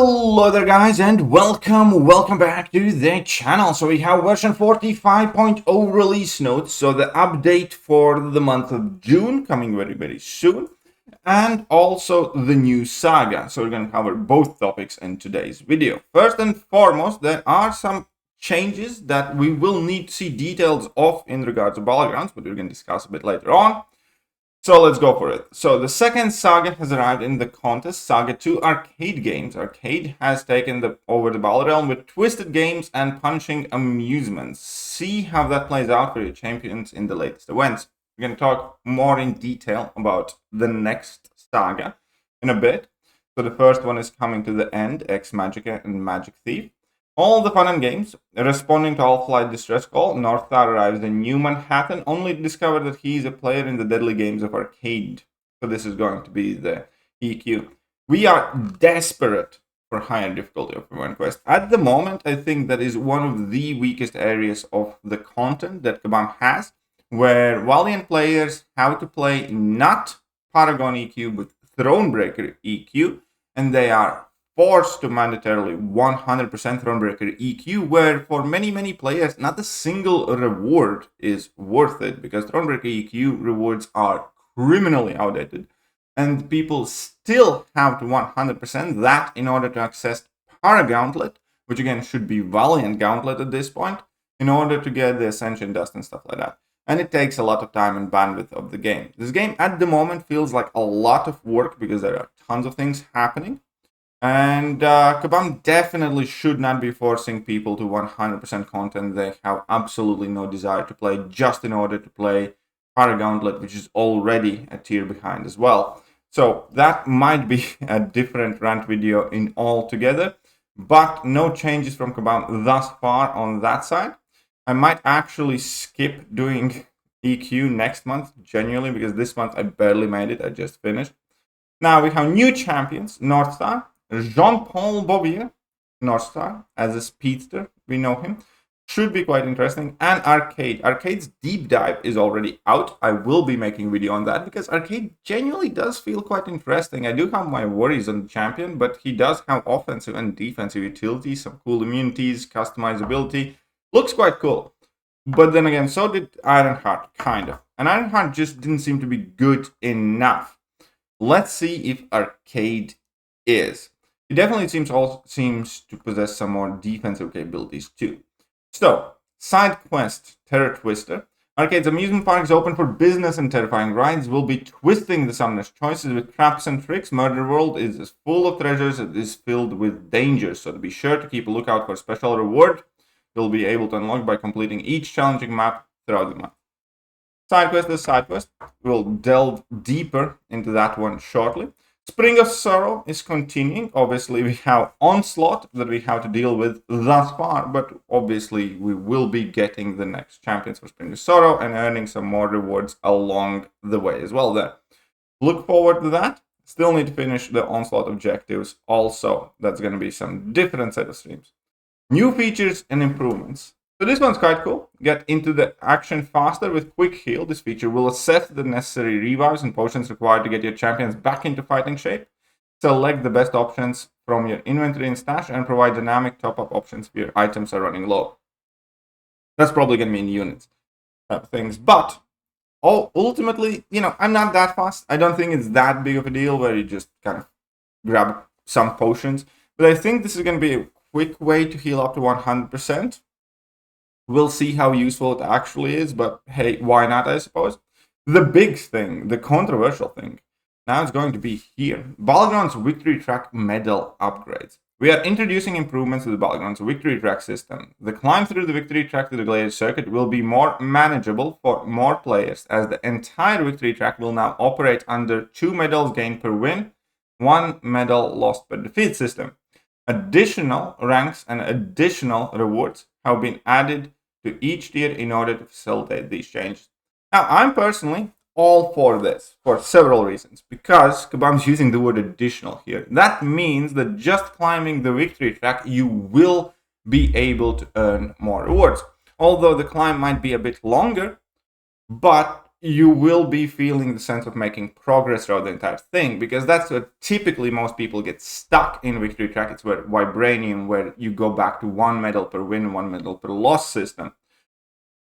Hello there guys and welcome back to the channel. So we have version 45.0 release notes, so the update for the month of June coming very soon, and also the new saga. So we're going to cover both topics in today's video. First and foremost, there are some changes that we will need to see details of in regards to Battlegrounds, but we're going to discuss a bit later on. So let's go for it. So the second saga has arrived in the contest, Saga 2 Arcade Games. Arcade has taken over the Battle Realm with twisted games and punishing amusements. See how that plays out for your champions in the latest events. We're going to talk more in detail about the next saga in a bit. So the first one is coming to the end, Ex Magica and Magic Thief. All the fun and games. Responding to all flight distress call, Northstar arrives in New Manhattan, only to discover that he is a player in the deadly games of Arcade. So this is going to be the EQ. We are desperate for higher difficulty of Command Quest. At the moment, I think that is one of the weakest areas of the content that Kabam has, where Valiant players have to play not Paragon EQ, but Thronebreaker EQ, and they are forced to mandatorily 100% Thronebreaker EQ, where for many players, not a single reward is worth it, because Thronebreaker EQ rewards are criminally outdated, and people still have to 100% that in order to access Paragauntlet, which again should be Valiant Gauntlet at this point, in order to get the Ascension Dust and stuff like that. And it takes a lot of time and bandwidth of the game. This game at the moment feels like a lot of work because there are tons of things happening. And Kabam definitely should not be forcing people to 100% content they have absolutely no desire to play just in order to play Paragauntlet, which is already a tier behind as well. So that might be a different rant video in altogether, but no changes from Kabam thus far on that side. I might actually skip doing EQ next month, genuinely, because this month I barely made it, I just finished. Now we have new champions, Northstar. Jean-Paul Bouvier, Northstar, as a speedster, we know him. Should be quite interesting. And Arcade. Arcade's deep dive is already out. I will be making a video on that because Arcade genuinely does feel quite interesting. I do have my worries on the champion, but he does have offensive and defensive utilities, some cool immunities, customizability. Looks quite cool. But then again, so did Ironheart, kind of. And Ironheart just didn't seem to be good enough. Let's see if Arcade is. It definitely seems to possess some more defensive capabilities too. So, side quest, Terror Twister. Arcade's amusement park is open for business and terrifying rides. We'll be twisting the summoner's choices with traps and tricks. Murderworld is as full of treasures as it is filled with dangers, so to be sure to keep a lookout for a special reward you'll be able to unlock by completing each challenging map throughout the month. Side quest is side quest. We'll delve deeper into that one shortly. Spring of Sorrow is continuing. Obviously, we have Onslaught that we have to deal with thus far, but obviously we will be getting the next champions for Spring of Sorrow and earning some more rewards along the way as well there. Look forward to that. Still need to finish the Onslaught objectives also. That's going to be some different set of streams. New features and improvements. So this one's quite cool. Get into the action faster with Quick Heal. This feature will assess the necessary revives and potions required to get your champions back into fighting shape. Select the best options from your inventory and stash and provide dynamic top-up options if your items are running low. That's probably going to be in units type of things. But ultimately, I'm not that fast. I don't think it's that big of a deal where you just kind of grab some potions. But I think this is going to be a quick way to heal up to 100%. We'll see how useful it actually is, but hey, why not, I suppose? The big thing, the controversial thing, now it's going to be here. Battlegrounds Victory Track medal upgrades. We are introducing improvements to the Battlegrounds Victory Track system. The climb through the Victory Track to the Gladiator Circuit will be more manageable for more players, as the entire Victory Track will now operate under 2 medals gained per win, 1 medal lost per defeat system. Additional ranks and additional rewards have been added to each tier in order to facilitate these changes. Now, I'm personally all for this for several reasons, because Kabam's using the word additional here. That means that just climbing the victory track, you will be able to earn more rewards. Although the climb might be a bit longer, but you will be feeling the sense of making progress throughout the entire thing, because that's what typically most people get stuck in victory track. It's where Vibranium, where you go back to 1 medal per win, 1 medal per loss system.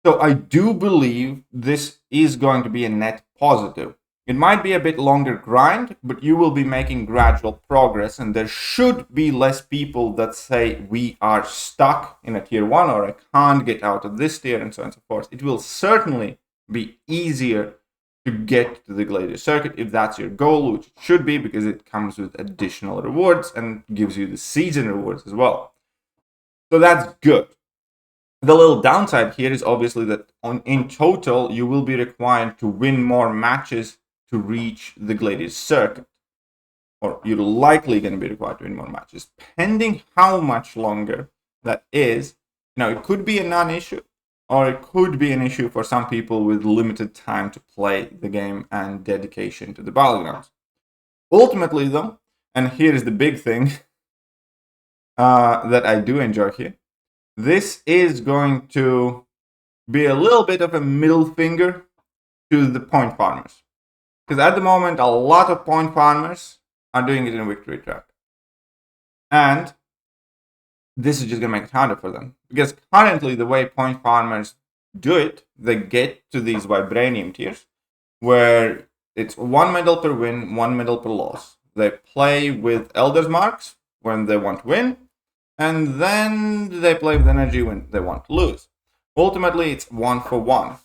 So I do believe this is going to be a net positive. It might be a bit longer grind, but you will be making gradual progress, and there should be less people that say we are stuck in a tier 1 or I can't get out of this tier and so on and so forth. It will certainly be easier to get to the Gladiator circuit if that's your goal, which it should be, because it comes with additional rewards and gives you the season rewards as well. So that's good. The little downside here is obviously that in total you will be required to win more matches to reach the Gladiator circuit, or you're likely going to be required to win more matches, pending how much longer that is. Now, it could be a non-issue, or it could be an issue for some people with limited time to play the game and dedication to the battlegrounds. Ultimately, though, and here is the big thing that I do enjoy here, this is going to be a little bit of a middle finger to the point farmers. Because at the moment, a lot of point farmers are doing it in victory track. And this is just going to make it harder for them. Because currently, the way point farmers do it, they get to these Vibranium tiers, where it's 1 medal per win, 1 medal per loss. They play with Elder's Marks when they want to win, and then they play with energy when they want to lose. Ultimately, it's 1 for 1.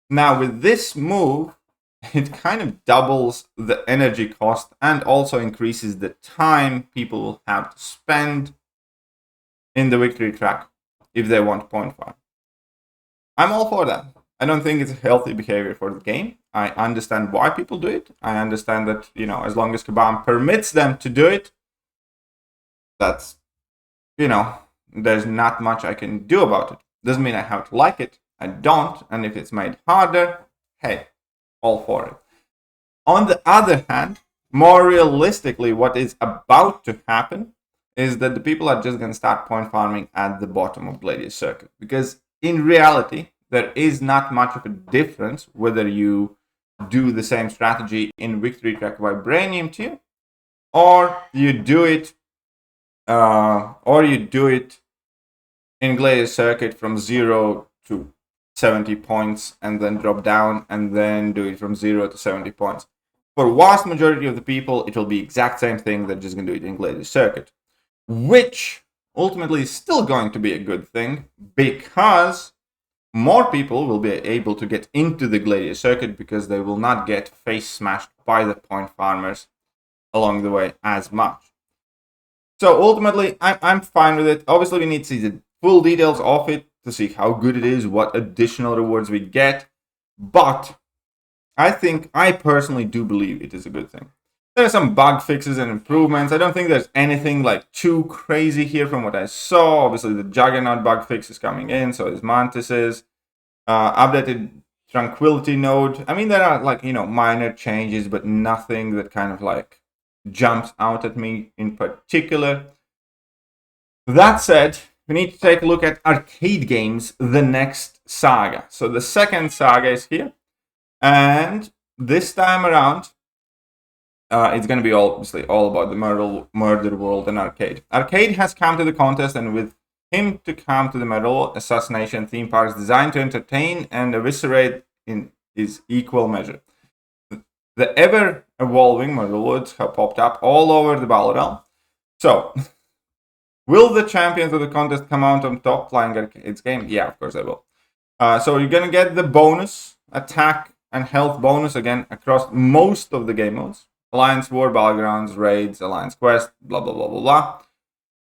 Now, with this move, it kind of doubles the energy cost and also increases the time people will have to spend in the victory track if they want point farm. I'm all for that. I don't think it's a healthy behavior for the game. I understand why people do it. I understand that, as long as Kabam permits them to do it, that's, there's not much I can do about it. Doesn't mean I have to like it. I don't. And if it's made harder, hey, all for it. On the other hand, more realistically, what is about to happen is that the people are just going to start point farming at the bottom of Gladiator circuit. Because in reality, there is not much of a difference whether you do the same strategy in victory track Vibranium tier, or you do it in Gladiator circuit from 0 to 70 points and then drop down and then do it from 0 to 70 points. For vast majority of the people, it will be exact same thing. They're just going to do it in Gladiator circuit, which ultimately is still going to be a good thing, because more people will be able to get into the Gladiator circuit because they will not get face smashed by the point farmers along the way as much. So ultimately, I'm fine with it. Obviously, we need to see the full details of it to see how good it is, what additional rewards we get. But I personally do believe it is a good thing. There are some bug fixes and improvements. I don't think there's anything like too crazy here from what I saw. Obviously, the Juggernaut bug fix is coming in, so is Mantis's. Updated Tranquility node. I mean, there are minor changes, but nothing that kind of jumps out at me in particular. That said, we need to take a look at arcade games, the next saga. So the second saga is here, and this time around, it's going to be obviously all about the Murderworld and arcade. Arcade has come to the contest, and with him to come to the medal, assassination theme parks designed to entertain and eviscerate in his equal measure. The ever-evolving Murderworlds have popped up all over the battle realm. So, will the champions of the contest come out on top playing Arcade's game? Yeah, of course they will. So you're going to get the bonus, attack and health bonus again across most of the game modes. Alliance War, Battlegrounds, Raids, Alliance Quest, blah, blah, blah, blah, blah.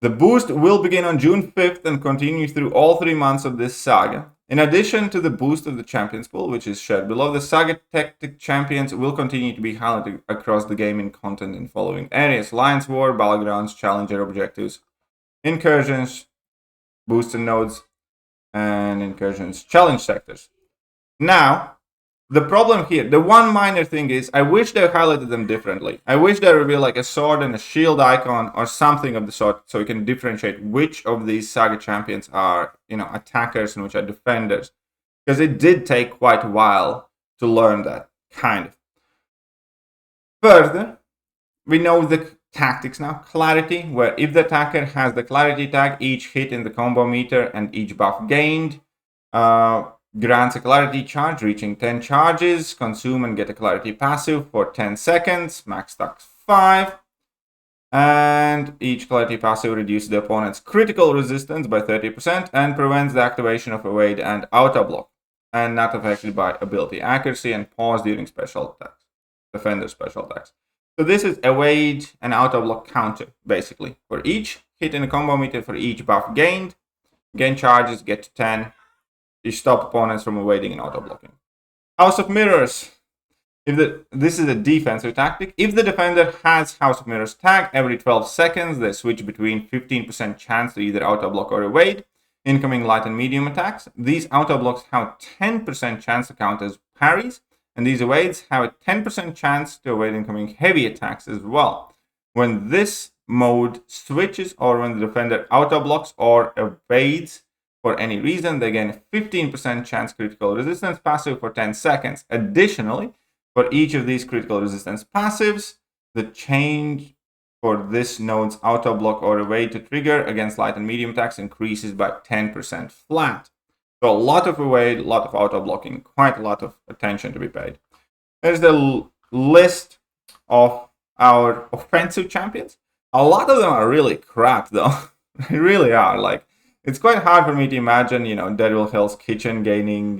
The boost will begin on June 5th and continue through all 3 months of this saga. In addition to the boost of the Champions Pool, which is shared below, the Saga Tactic Champions will continue to be highlighted across the game in content in following areas: Alliance War, Battlegrounds, Challenger Objectives, Incursions, Boosted Nodes, and Incursions Challenge Sectors. Now, the problem here, the one minor thing is, I wish they highlighted them differently. I wish there would be a sword and a shield icon or something of the sort, so we can differentiate which of these Saga champions are, attackers and which are defenders. Because it did take quite a while to learn that, kind of. Further, we know the tactics now. Clarity, where if the attacker has the clarity tag, each hit in the combo meter and each buff gained grants a clarity charge reaching 10 charges. Consume and get a clarity passive for 10 seconds. Max stacks 5. And each clarity passive reduces the opponent's critical resistance by 30% and prevents the activation of evade and auto block, and not affected by ability accuracy and pause during special attacks, defender special attacks. So this is evade and auto block counter, basically. For each hit in a combo meter, for each buff gained, gain charges, get to 10. You stop opponents from evading and auto blocking. House of Mirrors. This is a defensive tactic. If the defender has House of Mirrors tag, every 12 seconds they switch between 15% chance to either auto block or evade incoming light and medium attacks. These auto blocks have 10% chance to count as parries, and these evades have a 10% chance to evade incoming heavy attacks as well. When this mode switches, or when the defender auto blocks or evades for any reason, they gain a 15% chance critical resistance passive for 10 seconds. Additionally, for each of these critical resistance passives, the change for this node's auto block or evade to trigger against light and medium attacks increases by 10% flat. So a lot of evade, a lot of auto blocking, quite a lot of attention to be paid. There's the list of our offensive champions. A lot of them are really crap though. They really are. Like, it's quite hard for me to imagine, Deadwell Hell's Kitchen gaining,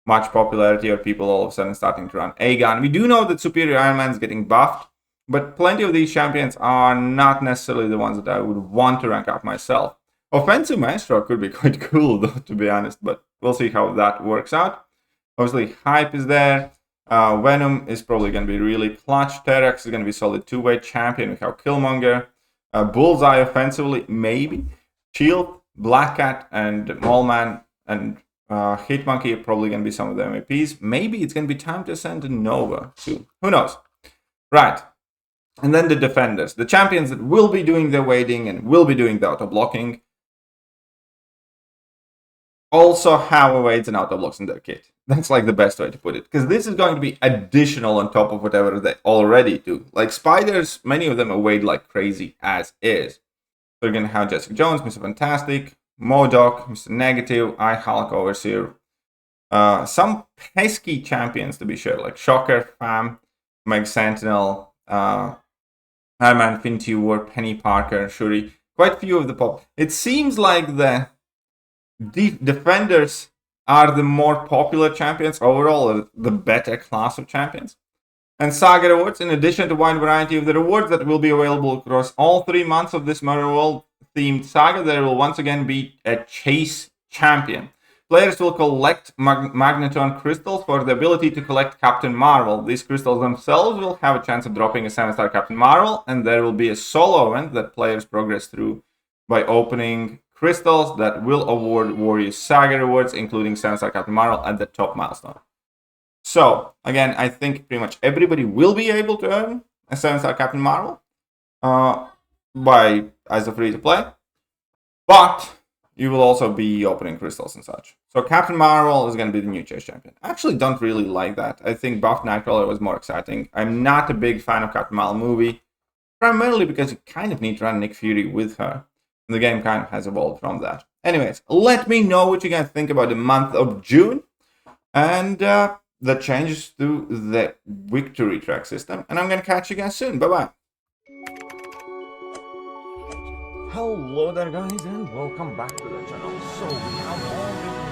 much popularity, or people all of a sudden starting to run Aegon. We do know that Superior Iron Man is getting buffed, but plenty of these champions are not necessarily the ones that I would want to rank up myself. Offensive Maestro could be quite cool, though, to be honest, but we'll see how that works out. Obviously, Hype is there. Venom is probably going to be really clutch. Terex is going to be solid two-way champion. We have Killmonger. Bullseye offensively, maybe. Shield, Black Cat, and Mallman, and Hitmonkey are probably going to be some of the MVPs. Maybe it's going to be time to send a Nova soon. Who knows? Right. And then the defenders. The champions that will be doing the evading and will be doing the auto-blocking also have evades and auto-blocks in their kit. That's like the best way to put it. Because this is going to be additional on top of whatever they already do. Like Spiders, many of them evade like crazy as is. We're going to have Jessica Jones, Mr. Fantastic, MODOK, Mr. Negative, iHulk, Overseer. Some pesky champions, to be sure, like Shocker, Fam, Meg Sentinel, Iron Man, Infinity War, Penny Parker, Shuri. Quite a few of the pop. It seems like the defenders are the more popular champions overall, or the better class of champions. And Saga rewards, in addition to wide variety of the rewards that will be available across all 3 months of this Murderworld themed saga, there will once again be a chase champion. Players will collect Magneton crystals for the ability to collect Captain Marvel. These crystals themselves will have a chance of dropping a 7-star Captain Marvel, and there will be a solo event that players progress through by opening crystals that will award Warriors Saga rewards, including 7-star Captain Marvel at the top milestone. So, again, I think pretty much everybody will be able to earn a 7-star Captain Marvel as a free-to-play. But you will also be opening crystals and such. So Captain Marvel is going to be the new chase champion. I actually don't really like that. I think Buff Nightcrawler was more exciting. I'm not a big fan of Captain Marvel movie, primarily because you kind of need to run Nick Fury with her. And the game kind of has evolved from that. Anyways, let me know what you guys think about the month of June and the changes to the victory track system. And I'm going to catch you guys soon. Bye-bye. Hello there guys, and welcome back to the channel. So we have already